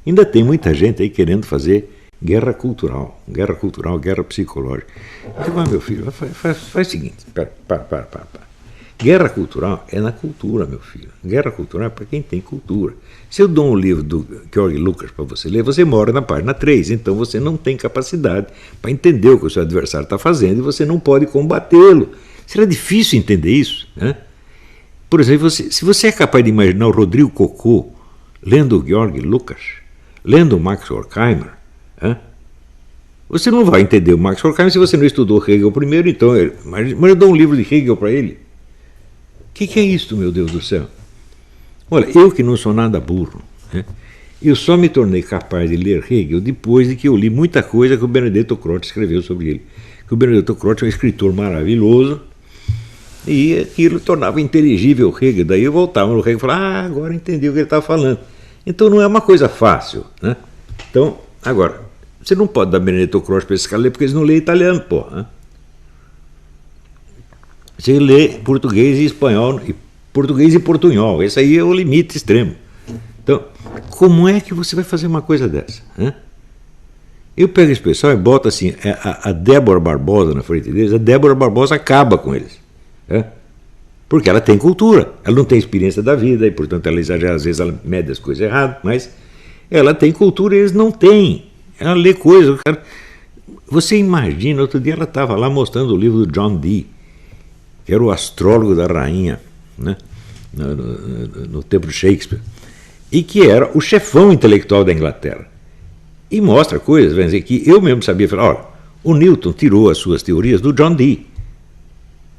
Ainda tem muita gente aí querendo fazer guerra cultural, guerra psicológica. Eu digo, meu filho, faz o seguinte, para. Guerra cultural é na cultura, meu filho. Guerra cultural é para quem tem cultura. Se eu dou um livro do George Lucas para você ler, você mora na página 3, então você não tem capacidade para entender o que o seu adversário está fazendo e você não pode combatê-lo. Será difícil entender isso, né? Por exemplo, se você é capaz de imaginar o Rodrigo Cocô lendo o George Lucas, lendo o Max Horkheimer, você não vai entender o Max Horkheimer se você não estudou Hegel primeiro, então, mas eu dou um livro de Hegel para ele. O que é isso, meu Deus do céu? Olha, eu que não sou nada burro, né? Eu só me tornei capaz de ler Hegel depois de que eu li muita coisa que o Benedetto Croce escreveu sobre ele. Que o Benedetto Croce é um escritor maravilhoso e aquilo tornava inteligível o Hegel. Daí eu voltava no Hegel e falava, agora entendi o que ele estava falando. Então não é uma coisa fácil, né? Então, agora, você não pode dar Benedetto Croce para esses caras ler porque eles não lêem italiano, pô, né? Você lê português e espanhol, português e portunhol. Esse aí é o limite extremo. Então, como é que você vai fazer uma coisa dessa? Né? Eu pego esse pessoal e boto assim, a Débora Barbosa na frente deles, a Débora Barbosa acaba com eles. Né? Porque ela tem cultura, ela não tem experiência da vida, e portanto ela exagera, às vezes ela mede as coisas erradas, mas ela tem cultura e eles não têm. Ela lê coisas. Você imagina, outro dia ela estava lá mostrando o livro do John Dee, que era o astrólogo da rainha, né? no tempo de Shakespeare, e que era o chefão intelectual da Inglaterra. E mostra coisas, vai dizer, que eu mesmo sabia, falar, olha, o Newton tirou as suas teorias do John Dee.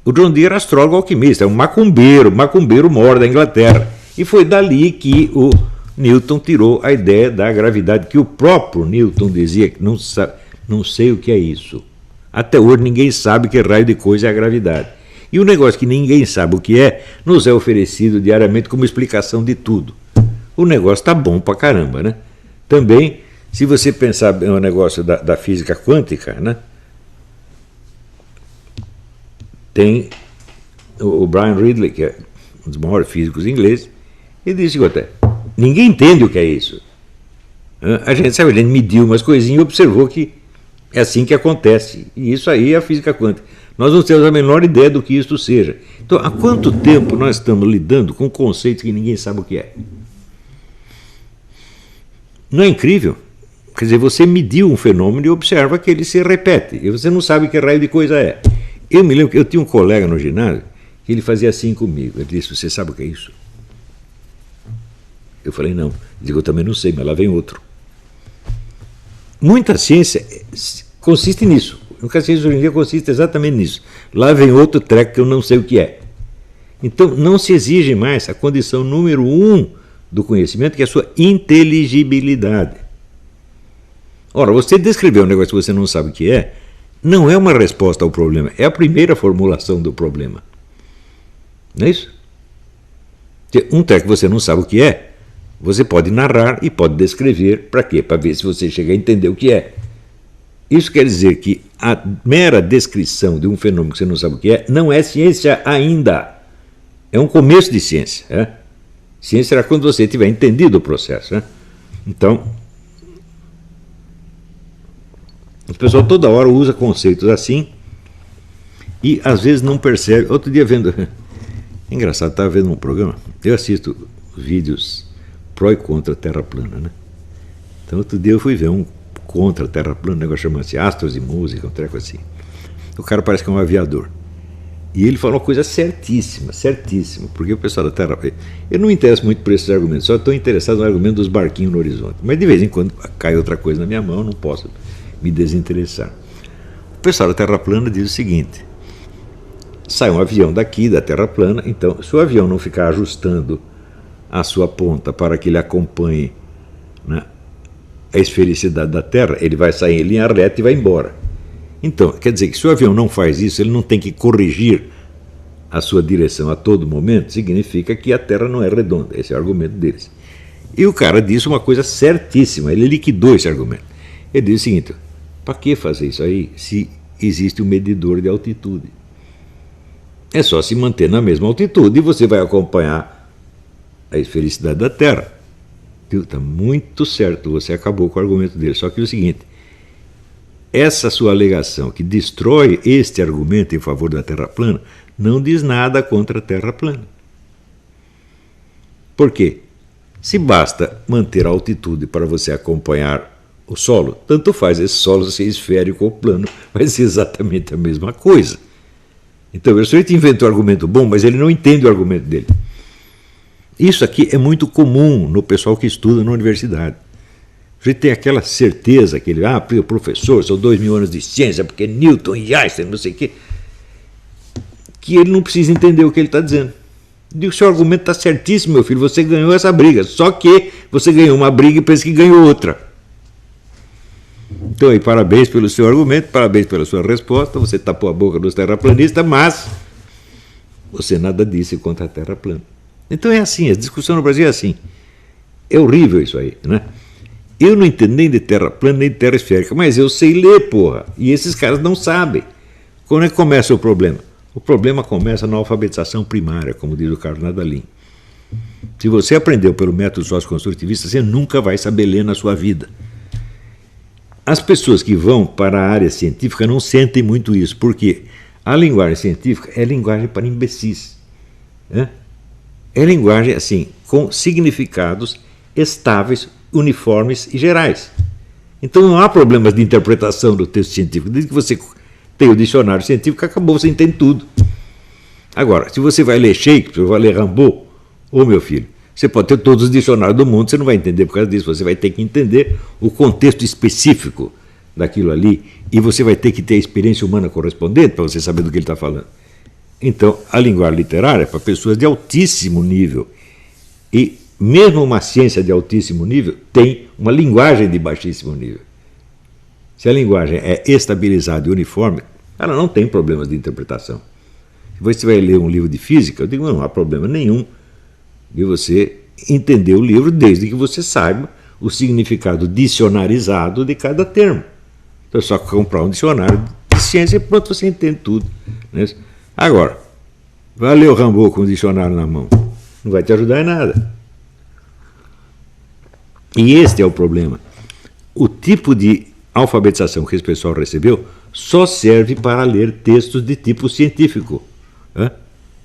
O John Dee era astrólogo alquimista, é um macumbeiro mor da Inglaterra. E foi dali que o Newton tirou a ideia da gravidade, que o próprio Newton dizia que não sei o que é isso. Até hoje ninguém sabe que raio de coisa é a gravidade. E o negócio que ninguém sabe o que é, nos é oferecido diariamente como explicação de tudo. O negócio está bom pra caramba, né? Também, se você pensar no negócio da física quântica, né? Tem o Brian Ridley, que é um dos maiores físicos ingleses, ele disse até, ninguém entende o que é isso. A gente mediu umas coisinhas e observou que é assim que acontece. E isso aí é a física quântica. Nós não temos a menor ideia do que isso seja. Então, há quanto tempo nós estamos lidando com conceitos que ninguém sabe o que é? Não é incrível? Quer dizer, você mediu um fenômeno e observa que ele se repete. E você não sabe que raio de coisa é. Eu me lembro que eu tinha um colega no ginásio que ele fazia assim comigo. Ele disse, você sabe o que é isso? Eu falei, não. Ele disse, eu também não sei, mas lá vem outro. Muita ciência consiste nisso. A ciência hoje em dia consiste exatamente nisso. Lá vem outro treco que eu não sei o que é. Então, não se exige mais a condição número 1 do conhecimento, que é a sua inteligibilidade. Ora, você descrever um negócio que você não sabe o que é, não é uma resposta ao problema, é a primeira formulação do problema. Não é isso? Um treco que você não sabe o que é, você pode narrar e pode descrever, para quê? Para ver se você chega a entender o que é. Isso quer dizer que a mera descrição de um fenômeno que você não sabe o que é, não é ciência ainda. É um começo de ciência. Ciência será quando você tiver entendido o processo. Então, o pessoal toda hora usa conceitos assim e às vezes não percebe. Outro dia vendo... É engraçado, estava vendo um programa, eu assisto vídeos pró e contra a Terra plana, né? Então outro dia eu fui ver um contra a Terra plana, um negócio chama-se Astros e Música, um treco assim. O cara parece que é um aviador. E ele falou uma coisa certíssima, porque o pessoal da Terra... Eu não me interesso muito por esses argumentos, só estou interessado no argumento dos barquinhos no horizonte. Mas de vez em quando cai outra coisa na minha mão, eu não posso me desinteressar. O pessoal da Terra plana diz o seguinte, sai um avião daqui, da Terra plana, então se o avião não ficar ajustando a sua ponta para que ele acompanhe, né, a esfericidade da Terra, ele vai sair em linha reta e vai embora. Então, quer dizer que se o avião não faz isso, ele não tem que corrigir a sua direção a todo momento, significa que a Terra não é redonda. Esse é o argumento deles. E o cara disse uma coisa certíssima, ele liquidou esse argumento. Ele disse o seguinte, para que fazer isso aí se existe um medidor de altitude? É só se manter na mesma altitude e você vai acompanhar a esfericidade da Terra. Está muito certo, você acabou com o argumento dele. Só que é o seguinte, essa sua alegação que destrói este argumento em favor da Terra plana não diz nada contra a Terra plana. Por quê? Se basta manter a altitude para você acompanhar o solo, tanto faz esse solo ser esférico ou plano, vai ser exatamente a mesma coisa. Então, o sujeito inventou um argumento bom, mas ele não entende o argumento dele. Isso aqui é muito comum no pessoal que estuda na universidade. A gente tem aquela certeza que ele, professor, são 2000 anos de ciência, porque Newton e Einstein, não sei o quê, que ele não precisa entender o que ele está dizendo. O seu argumento está certíssimo, meu filho, você ganhou essa briga, só que você ganhou uma briga e pensa que ganhou outra. Então, aí, parabéns pelo seu argumento, parabéns pela sua resposta, você tapou a boca dos terraplanistas, mas você nada disse contra a Terra plana. Então é assim, a discussão no Brasil é assim. É horrível isso aí, né? Eu não entendo nem de terra plana, nem de terra esférica, mas eu sei ler, porra. E esses caras não sabem. Quando é que começa o problema? O problema começa na alfabetização primária, como diz o Carlos Nadalim. Se você aprendeu pelo método socioconstrutivista, você nunca vai saber ler na sua vida. As pessoas que vão para a área científica não sentem muito isso, porque a linguagem científica é linguagem para imbecis, né? É linguagem, assim, com significados estáveis, uniformes e gerais. Então não há problemas de interpretação do texto científico. Desde que você tem o dicionário científico, acabou, você entende tudo. Agora, se você vai ler Shakespeare, vai ler Rimbaud, meu filho, você pode ter todos os dicionários do mundo, você não vai entender por causa disso. Você vai ter que entender o contexto específico daquilo ali e você vai ter que ter a experiência humana correspondente para você saber do que ele está falando. Então, a linguagem literária é para pessoas de altíssimo nível. E mesmo uma ciência de altíssimo nível tem uma linguagem de baixíssimo nível. Se a linguagem é estabilizada e uniforme, ela não tem problemas de interpretação. Se você vai ler um livro de física, eu digo, não há problema nenhum de você entender o livro desde que você saiba o significado dicionarizado de cada termo. Então é só comprar um dicionário de ciência e pronto, você entende tudo, né? Agora, vai ler o Rimbaud com o dicionário na mão. Não vai te ajudar em nada. E este é o problema. O tipo de alfabetização que esse pessoal recebeu só serve para ler textos de tipo científico, né?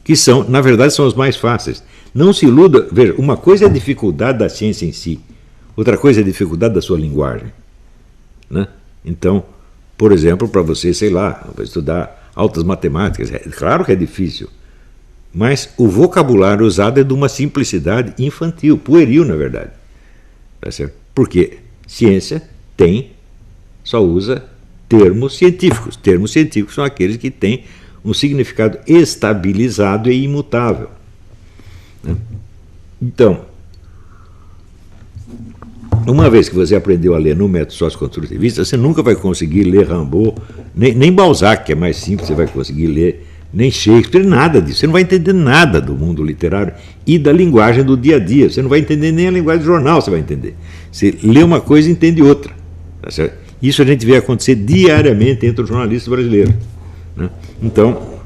Que são, na verdade, são os mais fáceis. Não se iluda. Veja, uma coisa é a dificuldade da ciência em si, outra coisa é a dificuldade da sua linguagem, né? Então, por exemplo, para você, sei lá, estudar altas matemáticas, claro que é difícil, mas o vocabulário usado é de uma simplicidade infantil, pueril, na verdade. Tá certo? Porque ciência só usa termos científicos. Termos científicos são aqueles que têm um significado estabilizado e imutável, né? Então, uma vez que você aprendeu a ler no método socioconstrutivista, você nunca vai conseguir ler Rimbaud, nem Balzac, que é mais simples, você vai conseguir ler, nem Shakespeare, nada disso. Você não vai entender nada do mundo literário e da linguagem do dia a dia. Você não vai entender nem a linguagem do jornal, você vai entender. Você lê uma coisa e entende outra. Tá certo? Isso a gente vê acontecer diariamente entre os jornalistas brasileiros, né? Então,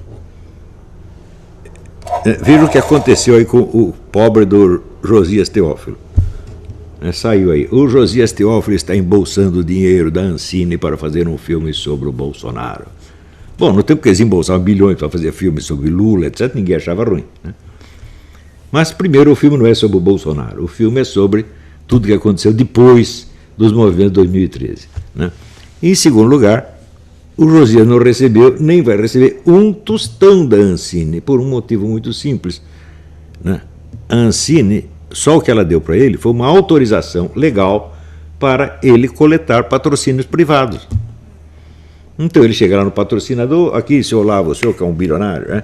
veja o que aconteceu aí com o pobre do Josias Teófilo. Saiu aí. O Josias Teófilo está embolsando o dinheiro da Ancine para fazer um filme sobre o Bolsonaro. Bom, no tempo que eles embolsavam bilhões para fazer filmes sobre Lula, etc., ninguém achava ruim, né? Mas, primeiro, o filme não é sobre o Bolsonaro. O filme é sobre tudo que aconteceu depois dos movimentos de 2013, né? Em segundo lugar, o Josias não recebeu, nem vai receber um tostão da Ancine, por um motivo muito simples, né? A Ancine, só o que ela deu para ele foi uma autorização legal para ele coletar patrocínios privados. Então ele chega lá no patrocinador, aqui, seu Olavo, o senhor que é um bilionário, né?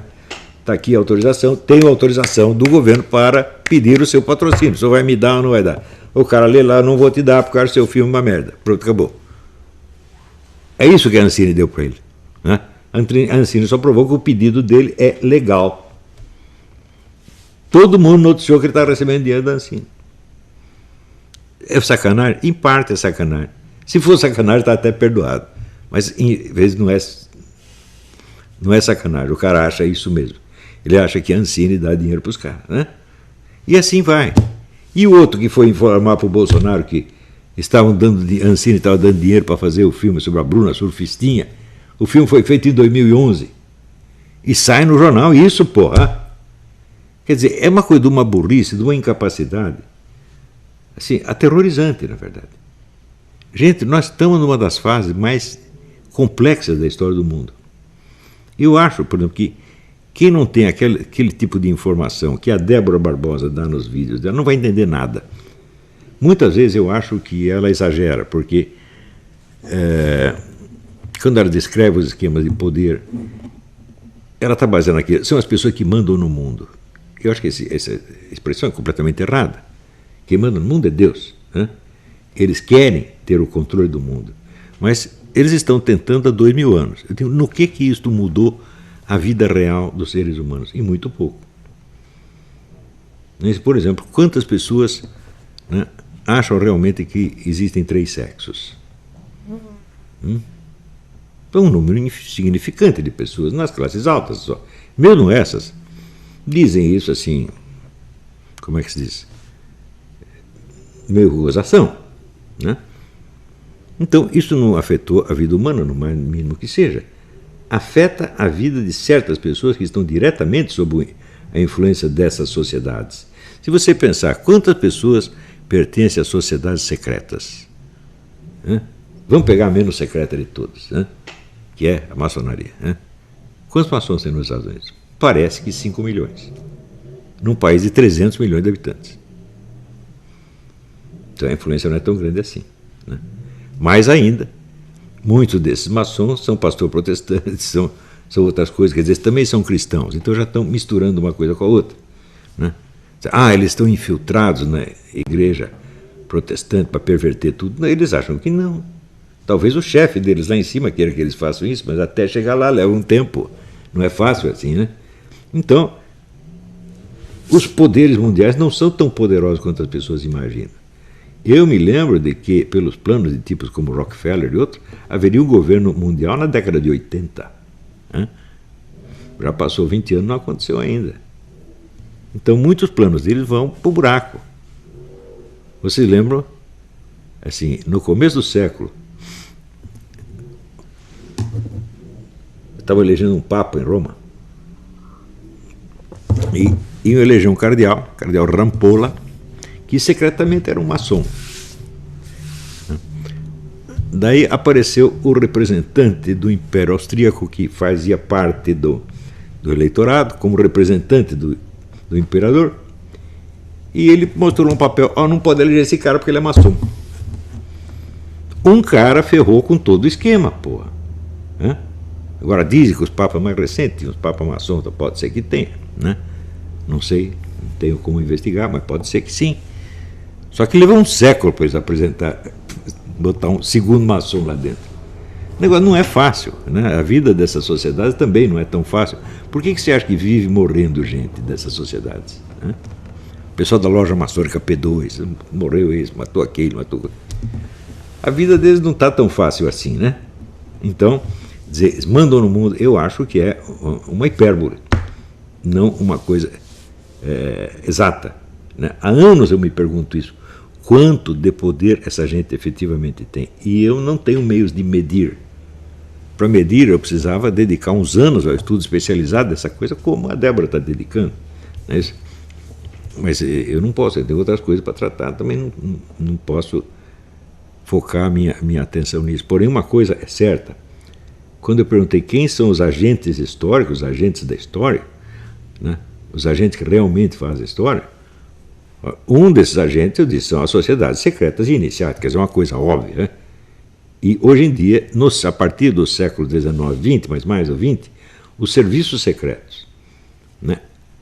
Está aqui a autorização, tenho autorização do governo para pedir o seu patrocínio. O senhor vai me dar ou não vai dar? O cara lê lá, não vou te dar, porque o seu filme é uma merda. Pronto, acabou. É isso que a Ancine deu para ele, né? A Ancine só provou que o pedido dele é legal. Todo mundo noticiou que ele está recebendo dinheiro da Ancine. É sacanagem? Em parte é sacanagem. Se for sacanagem, está até perdoado. Mas, em vez, não é sacanagem. O cara acha isso mesmo. Ele acha que a Ancine dá dinheiro para os caras, né? E assim vai. E o outro que foi informar para o Bolsonaro que Ancine estava dando dinheiro para fazer o filme sobre a Bruna Surfistinha. O filme foi feito em 2011. E sai no jornal isso, porra. Quer dizer, é uma coisa de uma burrice, de uma incapacidade, assim, aterrorizante, na verdade. Gente, nós estamos numa das fases mais complexas da história do mundo. Eu acho, por exemplo, que quem não tem aquele tipo de informação que a Débora Barbosa dá nos vídeos dela não vai entender nada. Muitas vezes eu acho que ela exagera, porque quando ela descreve os esquemas de poder, ela está baseando aqui, são as pessoas que mandam no mundo. Eu acho que essa expressão é completamente errada. Quem manda no mundo é Deus. Né? Eles querem ter o controle do mundo, mas eles estão tentando há 2000 anos. Eu digo, no que isto mudou a vida real dos seres humanos? E muito pouco. Por exemplo, quantas pessoas, né, acham realmente que existem 3 sexos? Então, um número insignificante de pessoas, nas classes altas só. Mesmo essas, dizem isso assim, como é que se diz? Meio gozação. Né? Então, isso não afetou a vida humana, no mais mínimo que seja. Afeta a vida de certas pessoas que estão diretamente sob a influência dessas sociedades. Se você pensar, quantas pessoas pertencem a sociedades secretas? Né? Vamos pegar a menos secreta de todas, né? Que é a maçonaria. Né? Quantos maçons tem nos Estados Unidos? Parece que 5 milhões. Num país de 300 milhões de habitantes. Então a influência não é tão grande assim. Né? Mais ainda, muitos desses maçons são pastor protestantes, são outras coisas, quer dizer, também são cristãos, então já estão misturando uma coisa com a outra. Né? Eles estão infiltrados na igreja protestante para perverter tudo. Não, eles acham que não. Talvez o chefe deles lá em cima queira que eles façam isso, mas até chegar lá leva um tempo. Não é fácil assim, né? Então, os poderes mundiais não são tão poderosos quanto as pessoas imaginam. Eu me lembro de que, pelos planos de tipos como Rockefeller e outros, haveria um governo mundial na década de 80. Né? Já passou 20 anos, não aconteceu ainda. Então, muitos planos deles vão para o buraco. Vocês lembram? Assim, no começo do século, estava elegendo um papa em Roma e iam eleger um cardeal Rampolla, que secretamente era um maçom. Daí apareceu o representante do Império Austríaco, que fazia parte do eleitorado, como representante do imperador, e ele mostrou um papel, não pode eleger esse cara porque ele é maçom. Um cara ferrou com todo o esquema, porra. Né? Agora dizem que os papas mais recentes, os papas maçons, pode ser que tenha, né? Não sei, não tenho como investigar, mas pode ser que sim. Só que levou um século para eles botar um segundo maçom lá dentro. O negócio não é fácil, né? A vida dessas sociedades também não é tão fácil. Por que você acha que vive morrendo gente dessas sociedades? Né? O pessoal da loja maçônica P2, morreu esse, matou aquele, matou... A vida deles não está tão fácil assim, né? Então, dizer, eles mandam no mundo, eu acho que é uma hipérbole, não uma coisa exata. Né? Há anos eu me pergunto isso. Quanto de poder essa gente efetivamente tem? E eu não tenho meios de medir. Para medir, eu precisava dedicar uns anos ao estudo especializado dessa coisa, como a Débora está dedicando. Né? Mas eu não posso, eu tenho outras coisas para tratar, também não posso focar minha atenção nisso. Porém, uma coisa é certa. Quando eu perguntei quem são os agentes históricos, os agentes da história, né? Os agentes que realmente fazem a história, um desses agentes, eu disse, são as sociedades secretas e iniciáticas, é uma coisa óbvia. Né? E hoje em dia, a partir do século XIX, XX, mas mais o XX, os serviços secretos. Né?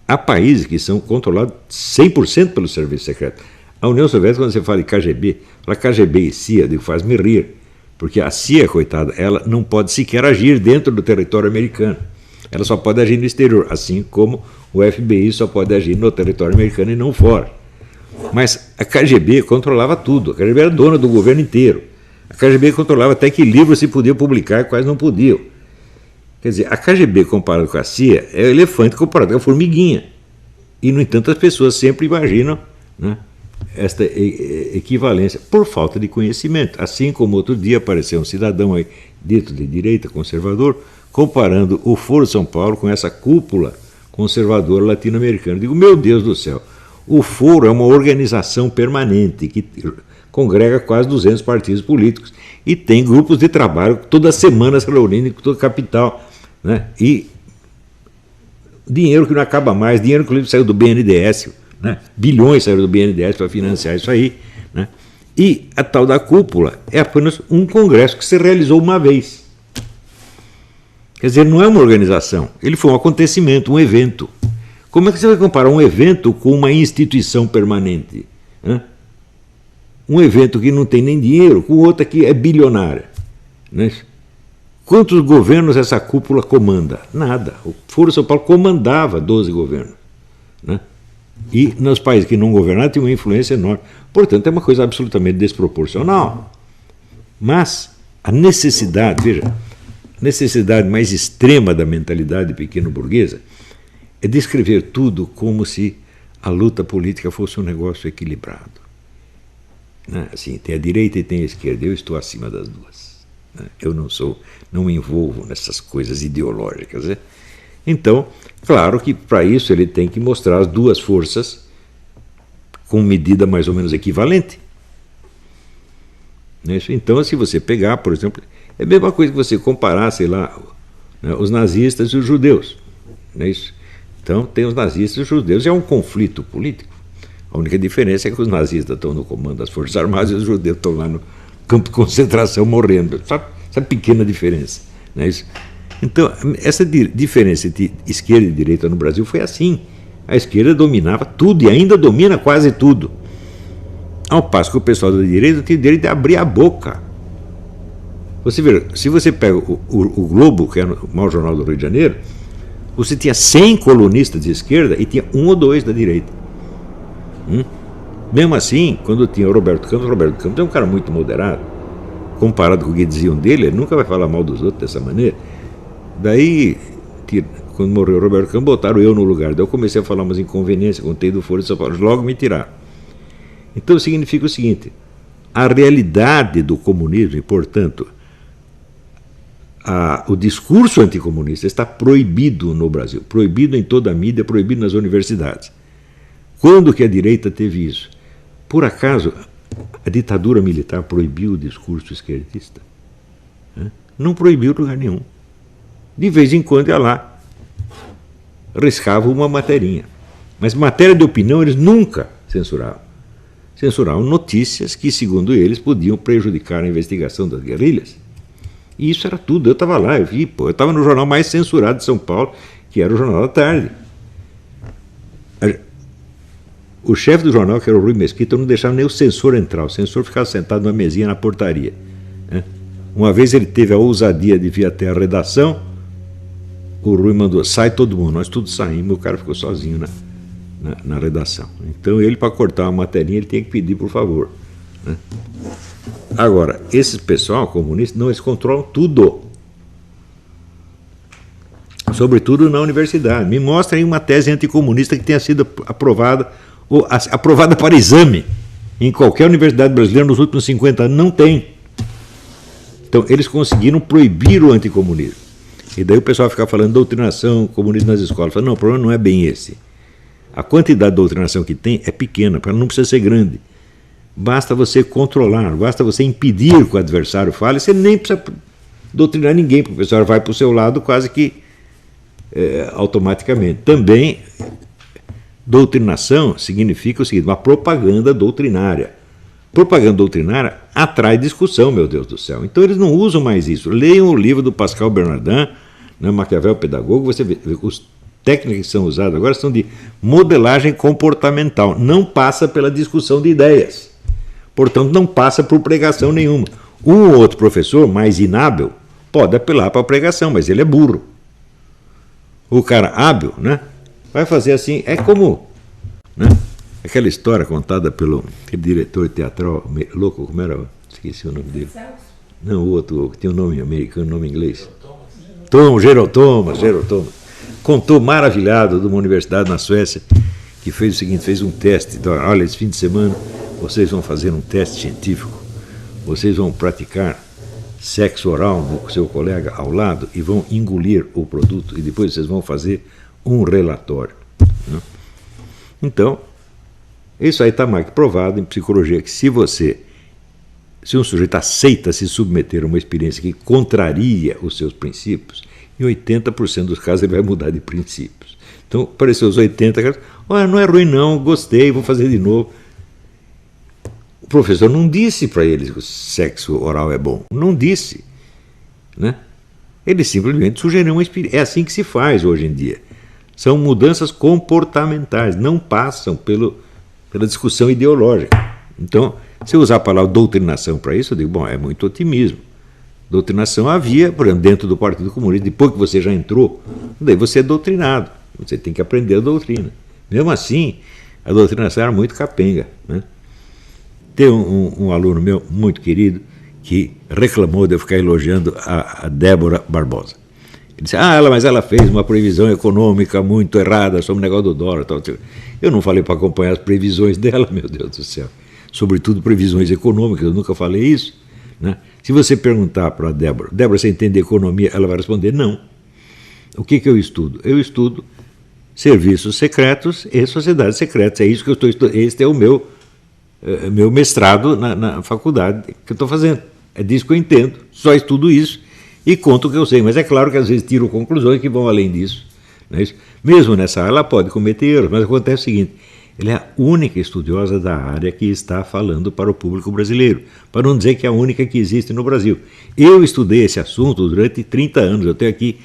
Há países que são controlados 100% pelo serviço secreto. A União Soviética, quando você fala de KGB, fala KGB e CIA, eu digo, faz-me rir. Porque a CIA, coitada, ela não pode sequer agir dentro do território americano. Ela só pode agir no exterior, assim como o FBI só pode agir no território americano e não fora. Mas a KGB controlava tudo, a KGB era dona do governo inteiro. A KGB controlava até que livros se podia publicar e quais não podiam. Quer dizer, a KGB comparado com a CIA é o elefante comparado com a formiguinha. E, no entanto, as pessoas sempre imaginam, né, esta equivalência por falta de conhecimento. Assim como outro dia apareceu um cidadão aí, dito de direita, conservador, comparando o Foro de São Paulo com essa cúpula conservadora latino-americana. Digo, meu Deus do céu, o Foro é uma organização permanente que congrega quase 200 partidos políticos e tem grupos de trabalho toda semana se reunindo em toda a capital, né? E dinheiro que não acaba mais, dinheiro que saiu do BNDES, né? Bilhões saíram do BNDES para financiar isso aí, né? E a tal da cúpula é apenas um congresso que se realizou uma vez. Quer dizer, não é uma organização, ele foi um acontecimento, um evento. Como é que você vai comparar um evento com uma instituição permanente? Né? Um evento que não tem nem dinheiro, com outra que é bilionária. Né? Quantos governos essa cúpula comanda? Nada. O Foro de São Paulo comandava 12 governos. Né? E nos países que não governavam tinha uma influência enorme. Portanto, é uma coisa absolutamente desproporcional. Mas a necessidade, veja, a necessidade mais extrema da mentalidade pequeno-burguesa é descrever tudo como se a luta política fosse um negócio equilibrado. Assim, tem a direita e tem a esquerda, eu estou acima das duas. Eu não me envolvo nessas coisas ideológicas. Né? Então, claro que para isso ele tem que mostrar as duas forças com medida mais ou menos equivalente. Então, se você pegar, por exemplo, é a mesma coisa que você comparar, sei lá, os nazistas e os judeus. Não é isso? Então, tem os nazistas e os judeus, é um conflito político. A única diferença é que os nazistas estão no comando das Forças Armadas e os judeus estão lá no campo de concentração morrendo. Essa pequena diferença. Não é isso? Então, essa diferença entre esquerda e direita no Brasil foi assim. A esquerda dominava tudo e ainda domina quase tudo. Ao passo que o pessoal da direita tem o direito de abrir a boca. Você vê, se você pega o Globo, que é o maior jornal do Rio de Janeiro, você tinha 100 colunistas de esquerda e tinha 1 ou 2 da direita. Mesmo assim, quando tinha o Roberto Campos é um cara muito moderado. Comparado com o que diziam dele, ele nunca vai falar mal dos outros dessa maneira. Daí, quando morreu o Roberto Campos, botaram eu no lugar. Daí eu comecei a falar umas inconveniências, contei do Foro de São Paulo, logo me tiraram. Então significa o seguinte, a realidade do comunismo e, portanto, o discurso anticomunista está proibido no Brasil, proibido em toda a mídia, proibido nas universidades. Quando que a direita teve isso? Por acaso, a ditadura militar proibiu o discurso esquerdista? Não proibiu em lugar nenhum. De vez em quando ia lá, riscava uma materinha. Mas matéria de opinião eles nunca censuravam. Censuravam notícias que, segundo eles, podiam prejudicar a investigação das guerrilhas. E isso era tudo. Eu estava lá, eu vi, eu estava no jornal mais censurado de São Paulo, que era o Jornal da Tarde. O chefe do jornal, que era o Rui Mesquita, não deixava nem o censor entrar. O censor ficava sentado numa mesinha na portaria. Uma vez ele teve a ousadia de vir até a redação, o Rui mandou, sai todo mundo, nós todos saímos, o cara ficou sozinho na redação. Então ele, para cortar uma materinha, ele tinha que pedir por favor. Agora, esse pessoal comunista, não, eles controlam tudo. Sobretudo na universidade. Me mostrem uma tese anticomunista que tenha sido aprovada, ou aprovada para exame em qualquer universidade brasileira nos últimos 50 anos. Não tem. Então, eles conseguiram proibir o anticomunismo. E daí o pessoal fica falando doutrinação, comunismo nas escolas. Fala, não, o problema não é bem esse. A quantidade de doutrinação que tem é pequena, porque ela não precisa ser grande. Basta você controlar, basta você impedir que o adversário fale, você nem precisa doutrinar ninguém, porque o pessoal vai para o seu lado quase que automaticamente. Também, doutrinação significa o seguinte, uma propaganda doutrinária. Propaganda doutrinária atrai discussão, meu Deus do céu. Então eles não usam mais isso. Leiam o livro do Pascal Bernardin, Maquiavel Pedagogo, você vê, os técnicas que são usadas agora são de modelagem comportamental, não passa pela discussão de ideias. Portanto, não passa por pregação nenhuma. Um ou outro professor, mais inábil, pode apelar para a pregação, mas ele é burro. O cara hábil, vai fazer assim, é como aquela história contada pelo diretor teatral louco, como era? Esqueci o nome dele. Não, o outro, que tem um nome americano, nome inglês. Gerald Thomas. Contou maravilhado de uma universidade na Suécia que fez o seguinte, fez um teste. Então, olha, esse fim de semana vocês vão fazer um teste científico, vocês vão praticar sexo oral no seu colega ao lado e vão engolir o produto e depois vocês vão fazer um relatório. Né? Então, isso aí está mais que provado em psicologia, que se um sujeito aceita se submeter a uma experiência que contraria os seus princípios, em 80% dos casos ele vai mudar de princípios. Então, apareceu os 80 casos, olha, não é ruim não, gostei, vou fazer de novo. O professor não disse para eles que o sexo oral é bom, não disse. Né? Ele simplesmente sugeriu uma experiência. É assim que se faz hoje em dia. São mudanças comportamentais, não passam pela discussão ideológica. Então, se eu usar a palavra doutrinação para isso, eu digo, bom, é muito otimismo. Doutrinação havia, por exemplo, dentro do Partido Comunista, depois que você já entrou, daí você é doutrinado, você tem que aprender a doutrina. Mesmo assim, a doutrinação era muito capenga. Né? Tem um aluno meu, muito querido, que reclamou de eu ficar elogiando a Débora Barbosa. Ele disse, mas ela fez uma previsão econômica muito errada sobre o negócio do dólar. Tal. Eu não falei para acompanhar as previsões dela, meu Deus do céu. Sobretudo previsões econômicas, eu nunca falei isso. Né? Se você perguntar para a Débora, você entende economia? Ela vai responder, não. O que eu estudo? Eu estudo serviços secretos e sociedades secretas. É isso que eu estou estudando. Este é o meu mestrado na faculdade que eu estou fazendo. É disso que eu entendo. Só estudo isso e conto o que eu sei. Mas é claro que às vezes tiro conclusões que vão além disso. Não é isso? Mesmo nessa área ela pode cometer erros, mas acontece o seguinte, ela é a única estudiosa da área que está falando para o público brasileiro, para não dizer que é a única que existe no Brasil. Eu estudei esse assunto durante 30 anos, eu tenho aqui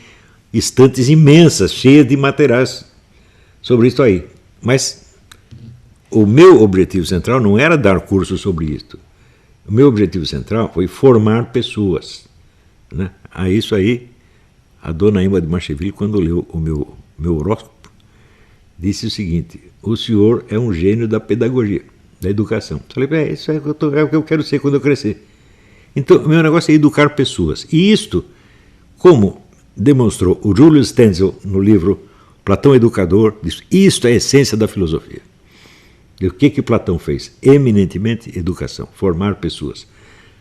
estantes imensas, cheias de materiais sobre isso aí. Mas o meu objetivo central não era dar curso sobre isto. O meu objetivo central foi formar pessoas. Né? A isso aí, a dona Emma de Marcheville, quando leu o meu horóscopo, disse o seguinte, o senhor é um gênio da pedagogia, da educação. Eu falei, isso é o que eu quero ser quando eu crescer. Então, o meu negócio é educar pessoas. E isto, como demonstrou o Julius Stenzel no livro Platão Educador, diz, isto é a essência da filosofia. E o que Platão fez? Eminentemente educação, formar pessoas.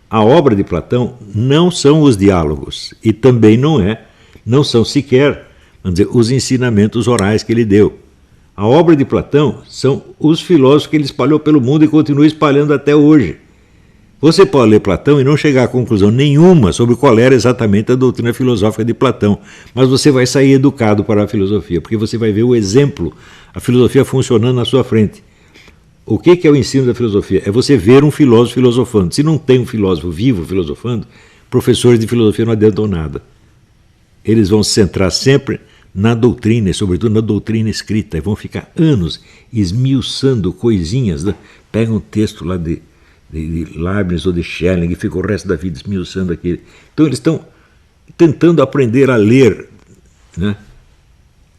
A obra de Platão não são os diálogos, e também não são sequer, vamos dizer, os ensinamentos orais que ele deu. A obra de Platão são os filósofos que ele espalhou pelo mundo e continua espalhando até hoje. Você pode ler Platão e não chegar a conclusão nenhuma sobre qual era exatamente a doutrina filosófica de Platão, mas você vai sair educado para a filosofia, porque você vai ver o exemplo, a filosofia funcionando na sua frente. O que é o ensino da filosofia? É você ver um filósofo filosofando. Se não tem um filósofo vivo filosofando, professores de filosofia não adiantam nada. Eles vão se centrar sempre na doutrina, e sobretudo na doutrina escrita, e vão ficar anos esmiuçando coisinhas, né? Pegam um texto lá de Leibniz ou de Schelling e ficam o resto da vida esmiuçando aquele. Então eles estão tentando aprender a ler, né,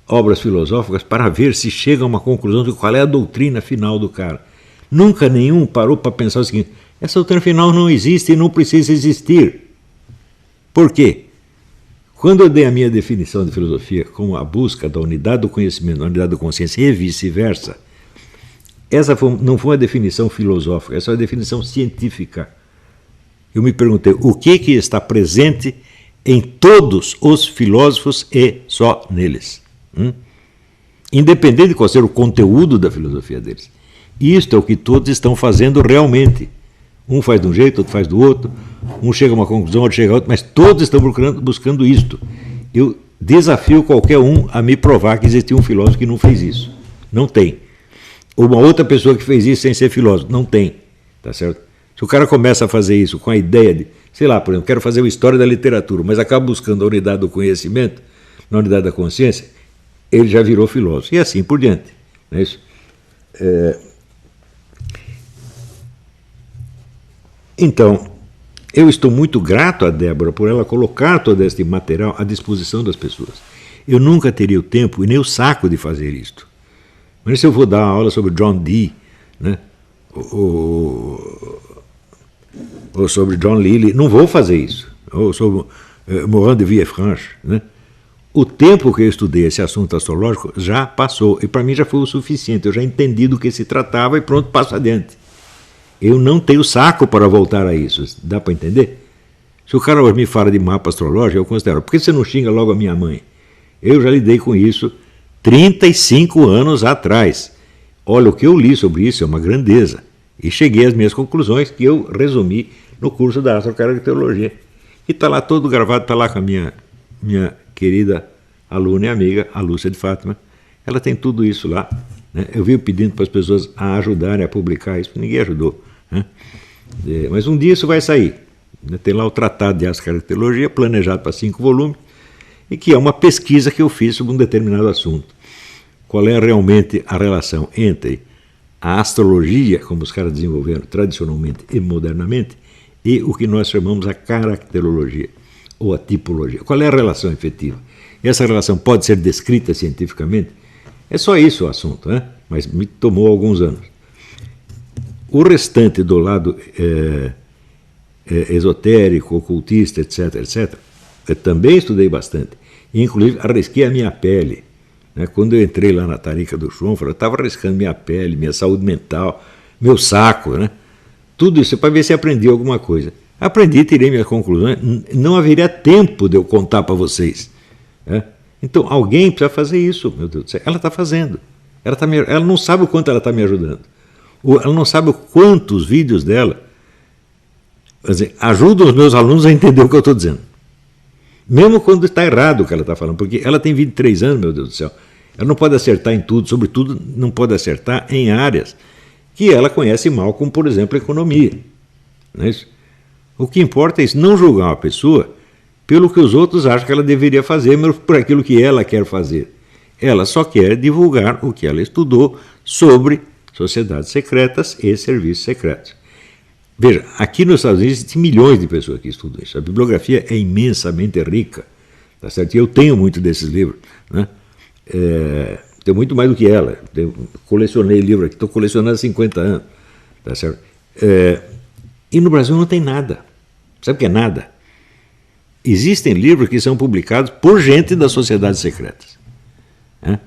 obras filosóficas para ver se chega a uma conclusão de qual é a doutrina final do cara. Nunca nenhum parou para pensar o seguinte, essa doutrina final não existe e não precisa existir. Por quê? Quando eu dei a minha definição de filosofia como a busca da unidade do conhecimento, da unidade da consciência e vice-versa, essa não foi uma definição filosófica, essa é uma definição científica. Eu me perguntei o que está presente em todos os filósofos e só neles. Independente de qual seja o conteúdo da filosofia deles. Isto é o que todos estão fazendo realmente. Um faz de um jeito, outro faz do outro, um chega a uma conclusão, outro chega a outra, mas todos estão buscando isto. Eu desafio qualquer um a me provar que existiu um filósofo que não fez isso. Não tem. Ou uma outra pessoa que fez isso sem ser filósofo. Não tem. Tá certo? Se o cara começa a fazer isso com a ideia de, sei lá, por exemplo, quero fazer uma história da literatura, mas acaba buscando a unidade do conhecimento, na unidade da consciência, ele já virou filósofo. E assim por diante. Não é isso? Então, eu estou muito grato a Débora por ela colocar todo este material à disposição das pessoas. Eu nunca teria o tempo e nem o saco de fazer isto. Mas se eu vou dar uma aula sobre John Dee, né, ou sobre John Lilly, não vou fazer isso. Ou sobre Morand de Villefranche, né? O tempo que eu estudei esse assunto astrológico já passou, e para mim já foi o suficiente. Eu já entendi do que se tratava e pronto, passo adiante. Eu não tenho saco para voltar a isso. Dá para entender? Se o cara hoje me fala de mapa astrológico, eu considero. Por que você não xinga logo a minha mãe? Eu já lidei com isso 35 anos atrás. Olha, o que eu li sobre isso é uma grandeza. E cheguei às minhas conclusões, que eu resumi no curso da Astrocaracterologia. E está lá todo gravado, está lá com a minha querida aluna e amiga, a Lúcia de Fátima. Ela tem tudo isso lá. Né? Eu vivo pedindo para as pessoas a ajudarem a publicar isso, ninguém ajudou. Né? Mas um dia isso vai sair. Tem lá o Tratado de Astrocaracterologia, planejado para 5 volumes, e que é uma pesquisa que eu fiz sobre um determinado assunto. Qual é realmente a relação entre a astrologia, como os caras desenvolveram tradicionalmente e modernamente, e o que nós chamamos a caracterologia, ou a tipologia. Qual é a relação efetiva? Essa relação pode ser descrita cientificamente? É só isso o assunto, né? Mas me tomou alguns anos. O restante do lado esotérico, ocultista, etc., etc., eu também estudei bastante. Inclusive, arrisquei a minha pele. Né? Quando eu entrei lá na tarica do Schonfeld, eu estava arriscando minha pele, minha saúde mental, meu saco, né? Tudo isso para ver se aprendi alguma coisa. Aprendi, tirei minhas conclusões. Não haveria tempo de eu contar para vocês. Né? Então, alguém precisa fazer isso, meu Deus do céu. Ela está fazendo. Ela não sabe o quanto ela está me ajudando. Ela não sabe o quantos vídeos dela ajudam os meus alunos a entender o que eu estou dizendo. Mesmo quando está errado o que ela está falando, porque ela tem 23 anos, meu Deus do céu. Ela não pode acertar em tudo, sobretudo não pode acertar em áreas que ela conhece mal, como, por exemplo, a economia. Não é isso? O que importa é isso, não julgar uma pessoa pelo que os outros acham que ela deveria fazer, mas por aquilo que ela quer fazer. Ela só quer divulgar o que ela estudou sobre sociedades secretas e serviços secretos. Veja, aqui nos Estados Unidos existem milhões de pessoas que estudam isso. A bibliografia é imensamente rica. Tá certo? E eu tenho muito desses livros. Né? Tenho muito mais do que ela. Colecionei livro aqui, estou colecionando há 50 anos. Tá certo? E no Brasil não tem nada. Sabe o que é nada? Existem livros que são publicados por gente das sociedades secretas. Né?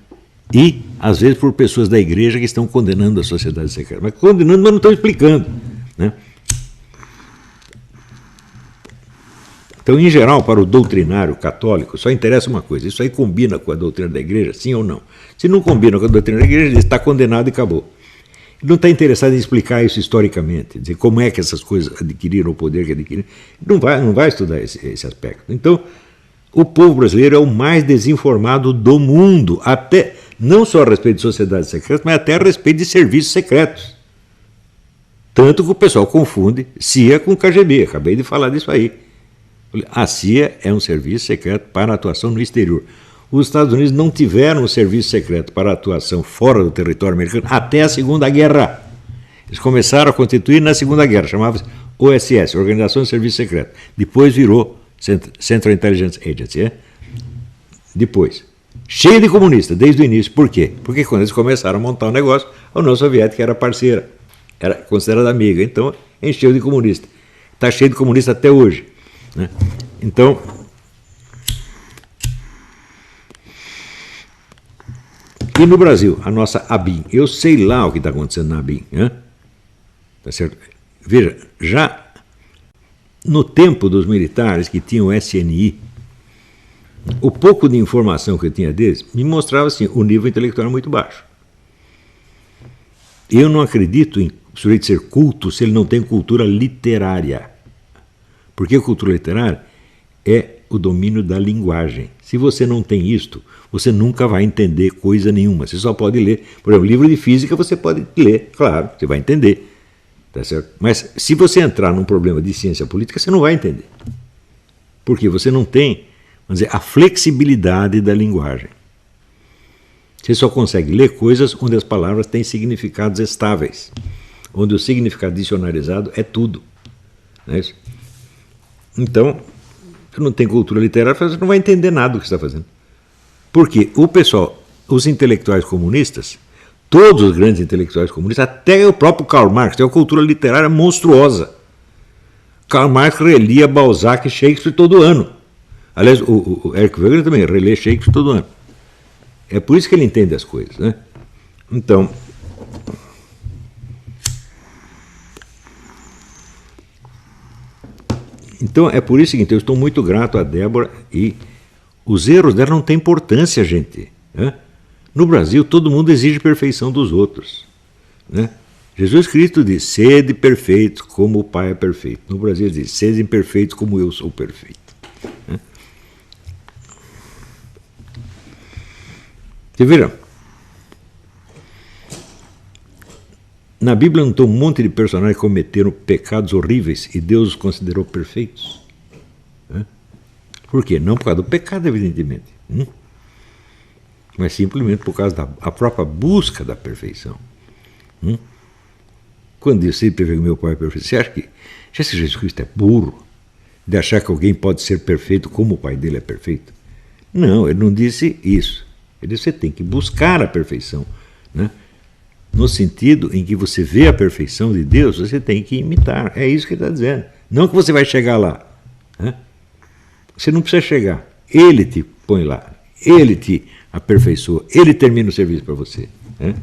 E, às vezes, por pessoas da igreja que estão condenando as sociedades secretas. Mas condenando, mas não estão explicando. Né? Então, em geral, para o doutrinário católico, só interessa uma coisa: isso aí combina com a doutrina da igreja, sim ou não? Se não combina com a doutrina da igreja, ele está condenado e acabou. Ele não está interessado em explicar isso historicamente, dizer como é que essas coisas adquiriram o poder que adquiriram. Não vai estudar esse aspecto. Então, o povo brasileiro é o mais desinformado do mundo, até não só a respeito de sociedades secretas, mas até a respeito de serviços secretos. Tanto que o pessoal confunde CIA com KGB. Acabei de falar disso aí. A CIA é um serviço secreto para atuação no exterior. Os Estados Unidos não tiveram um serviço secreto para atuação fora do território americano até a Segunda Guerra. Eles começaram a constituir na Segunda Guerra, chamava-se OSS, Organização de Serviço Secreto. Depois virou Central Intelligence Agency. Depois, cheio de comunistas desde o início. Por quê? Porque quando eles começaram a montar o negócio, a União Soviética era parceira, era considerada amiga, então encheu de comunista. Está cheio de comunista até hoje. Né? Então, e no Brasil, a nossa ABIN, eu sei lá o que está acontecendo na ABIN. Né? Tá certo? Veja, já no tempo dos militares que tinham SNI, o pouco de informação que eu tinha deles me mostrava assim, o nível intelectual era muito baixo. Eu não acredito em o sujeito ser culto se ele não tem cultura literária. Porque a cultura literária é o domínio da linguagem. Se você não tem isto, você nunca vai entender coisa nenhuma. Você só pode ler. Por exemplo, livro de física você pode ler, claro, você vai entender. Tá certo? Mas se você entrar num problema de ciência política, você não vai entender. Porque você não tem, vamos dizer, a flexibilidade da linguagem. Você só consegue ler coisas onde as palavras têm significados estáveis. Onde o significado dicionarizado é tudo. Não é isso? Então, se não tem cultura literária, você não vai entender nada do que você está fazendo. Porque o pessoal, os intelectuais comunistas, todos os grandes intelectuais comunistas, até o próprio Karl Marx, tem uma cultura literária monstruosa. Karl Marx relia Balzac e Shakespeare todo ano. Aliás, o Eric Wegener também relê Shakespeare todo ano. É por isso que ele entende as coisas. Né? Então, Então é por isso seguinte, eu estou muito grato a Débora e os erros dela não têm importância, gente. Né? No Brasil, todo mundo exige perfeição dos outros. Né? Jesus Cristo diz, sede perfeitos como o Pai é perfeito. No Brasil ele diz, sede perfeitos como eu sou perfeito. Né? Vocês viram? Na Bíblia não tem um monte de personagens que cometeram pecados horríveis e Deus os considerou perfeitos? Né? Por quê? Não por causa do pecado, evidentemente. Mas simplesmente por causa da própria busca da perfeição. Quando eu sempre vejo meu Pai perfeito, você acha que Jesus Cristo é burro de achar que alguém pode ser perfeito como o Pai dele é perfeito? Não, ele não disse isso. Ele disse que você tem que buscar a perfeição. Né? No sentido em que você vê a perfeição de Deus, você tem que imitar. É isso que ele está dizendo. Não que você vai chegar lá. Né? Você não precisa chegar. Ele te põe lá. Ele te aperfeiçoa. Ele termina o serviço para você. Né?